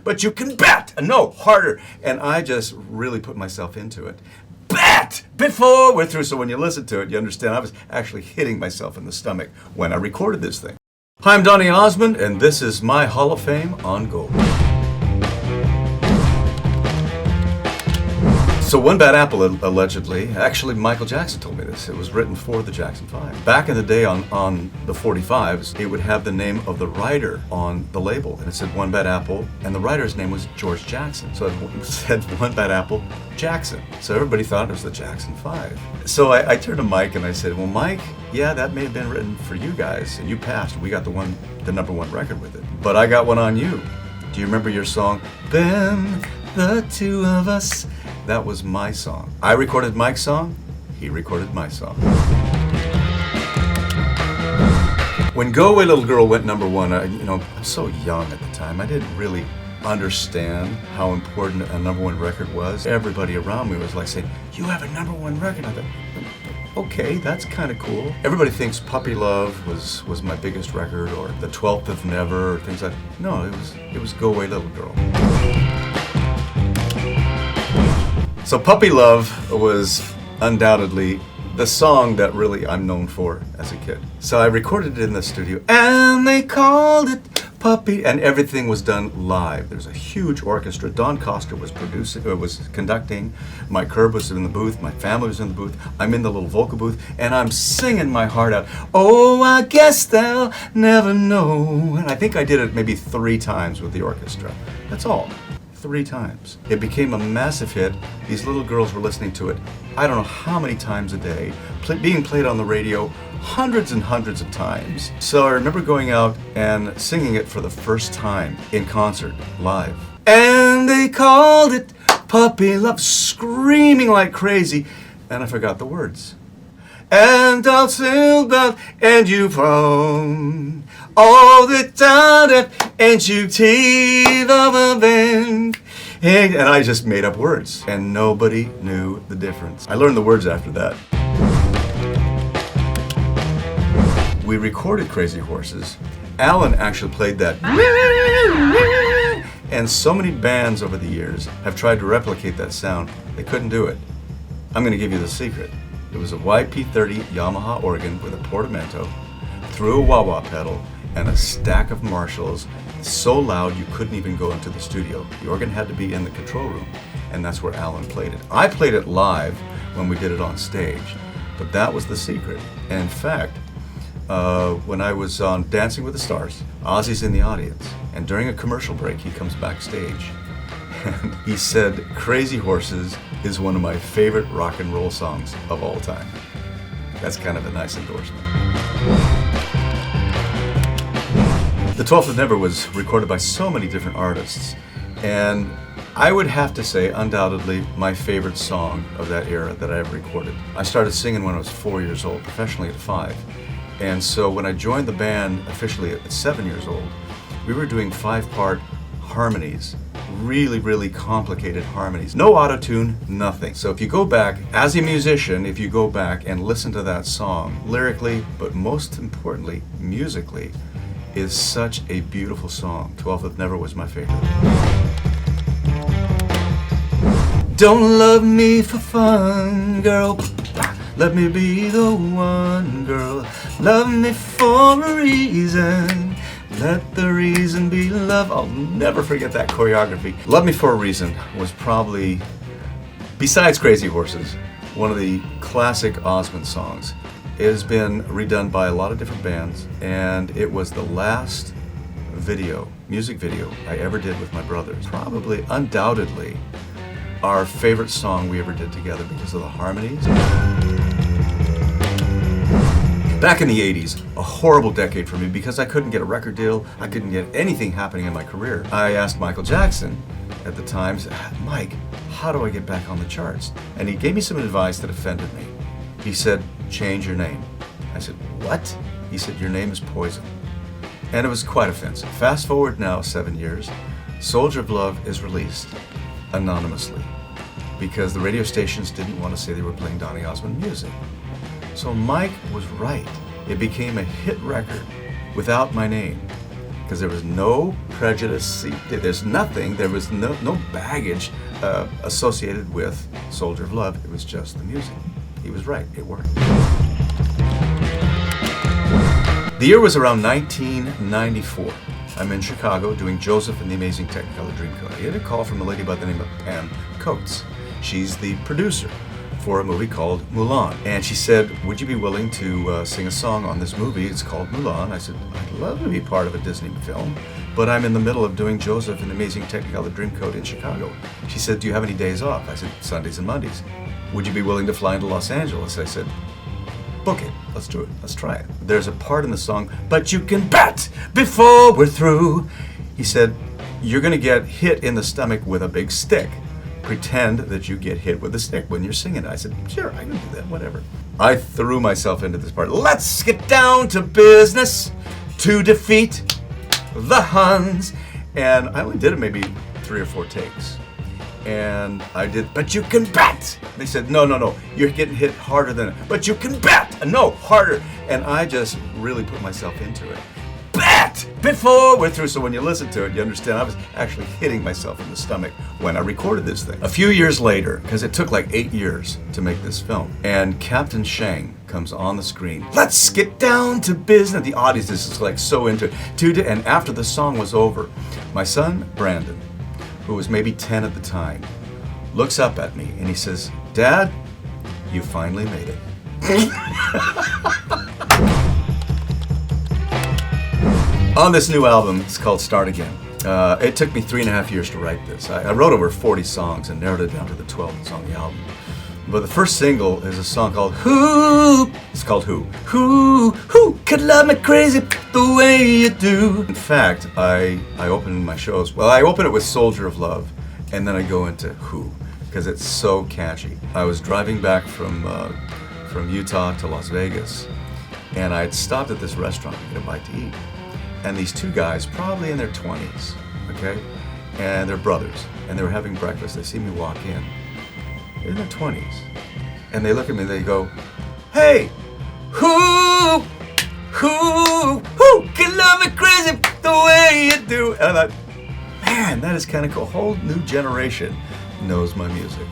but you can bet. No, harder. And I just really put myself into it. Bet before we're through. So when you listen to it, you understand I was actually hitting myself in the stomach when I recorded this thing. Hi, I'm Donny Osmond, and this is my Hall of Fame on Gold. So One Bad Apple, allegedly, actually Michael Jackson told me this. It was written for the Jackson 5. Back in the day on the 45s, it would have the name of the writer on the label. And it said One Bad Apple, and the writer's name was George Jackson. So it said One Bad Apple, Jackson. So everybody thought it was the Jackson 5. So I turned to Mike and I said, well, Mike, yeah, that may have been written for you guys, and you passed. We got the #1 record with it. But I got one on you. Do you remember your song, Then the Two of Us? That was my song. I recorded Mike's song, he recorded my song. When Go Away Little Girl went #1, I was so young at the time, I didn't really understand how important a #1 record was. Everybody around me was like saying, you have a #1 record. I thought, okay, that's kind of cool. Everybody thinks Puppy Love was my biggest record, or the 12th of Never, or things like that. No, it was Go Away Little Girl. So Puppy Love was undoubtedly the song that really I'm known for as a kid. So I recorded it in the studio, and they called it Puppy, and everything was done live. There's a huge orchestra. Don Coster was conducting. Mike Curb was in the booth. My family was in the booth. I'm in the little vocal booth, and I'm singing my heart out. Oh, I guess they'll never know. And I think I did it maybe 3 times with the orchestra. That's all. 3 times. It became a massive hit. These little girls were listening to it, I don't know how many times a day, being played on the radio hundreds and hundreds of times. So I remember going out and singing it for the first time in concert, live. And they called it Puppy Love, screaming like crazy, and I forgot the words. And I'll still about, and you found all the time that, and you teeth of a band. And I just made up words, and nobody knew the difference. I learned the words after that. We recorded Crazy Horses. Alan actually played that. And so many bands over the years have tried to replicate that sound. They couldn't do it. I'm going to give you the secret. It was a YP30 Yamaha organ with a portamento, through a wah-wah pedal, and a stack of Marshalls, so loud you couldn't even go into the studio. The organ had to be in the control room, and that's where Alan played it. I played it live when we did it on stage, but that was the secret. And in fact, when I was on Dancing with the Stars, Ozzy's in the audience, and during a commercial break, he comes backstage, and he said, Crazy Horses is one of my favorite rock and roll songs of all time. That's kind of a nice endorsement. The 12th of Never was recorded by so many different artists, and I would have to say, undoubtedly, my favorite song of that era that I ever recorded. I started singing when I was 4 years old, professionally at 5. And so when I joined the band officially at 7 years old, we were doing 5-part harmonies, really, really complicated harmonies. No auto-tune, nothing. So if you go back, as a musician, if you go back and listen to that song, lyrically, but most importantly, musically, is such a beautiful song. 12th of Never was my favorite. Don't love me for fun, girl. Let me be the one, girl. Love me for a reason. Let the reason be love. I'll never forget that choreography. Love Me for a Reason was probably, besides Crazy Horses, one of the classic Osmond songs. It has been redone by a lot of different bands, and it was the last music video I ever did with my brothers. Probably, undoubtedly, our favorite song we ever did together because of the harmonies. Back in the 80s, a horrible decade for me because I couldn't get a record deal, I couldn't get anything happening in my career. I asked Michael Jackson at the time, Mike, how do I get back on the charts? And he gave me some advice that offended me. He said, change your name. I said, what? He said, your name is Poison. And it was quite offensive. Fast forward now 7 years, Soldier of Love is released anonymously because the radio stations didn't want to say they were playing Donny Osmond music. So Mike was right. It became a hit record without my name. because there was no prejudice. See, there's nothing. There was no baggage associated with Soldier of Love. It was just the music. He was right. It worked. The year was around 1994. I'm in Chicago doing Joseph and the Amazing Technicolor Dreamcoat. I get a call from a lady by the name of Pam Coates. She's the producer for a movie called Mulan. And she said, would you be willing to sing a song on this movie? It's called Mulan. I said, I'd love to be part of a Disney film, but I'm in the middle of doing Joseph and the Amazing Technicolor Dreamcoat in Chicago. She said, do you have any days off? I said, Sundays and Mondays. Would you be willing to fly into Los Angeles? I said, book it. Let's do it. Let's try it. There's a part in the song, but you can bet before we're through. He said, you're going to get hit in the stomach with a big stick. Pretend that you get hit with a stick when you're singing it. I said, sure, I can do that, whatever. I threw myself into this part. Let's get down to business to defeat the Huns. And I only did it maybe 3 or 4 takes. And I did, but you can bet. They said, no, you're getting hit harder than it. But you can bet. No, harder. And I just really put myself into it. Bet before we're through. So when you listen to it, you understand I was actually hitting myself in the stomach when I recorded this thing. A few years later, because it took like 8 years to make this film, and Captain Shang comes on the screen. Let's get down to business. The audience is like so into it. And after the song was over, my son, Brandon, who was maybe 10 at the time, looks up at me and he says, Dad, you finally made it. On this new album, it's called Start Again. It took me 3.5 years to write this. I wrote over 40 songs and narrowed it down to the 12 that's on the album. But the first single is a song called Who. It's called Who. Who could love me crazy the way you do? In fact, I open my shows, well, I open it with Soldier of Love, and then I go into Who, because it's so catchy. I was driving back from Utah to Las Vegas, and I had stopped at this restaurant to get a bite to eat. And these 2 guys, probably in their 20s, okay? And they're brothers, and they were having breakfast. They see me walk in. They're in their 20s. And they look at me and they go, hey, who can love me crazy the way you do? And I thought, man, that is kind of cool. A whole new generation knows my music.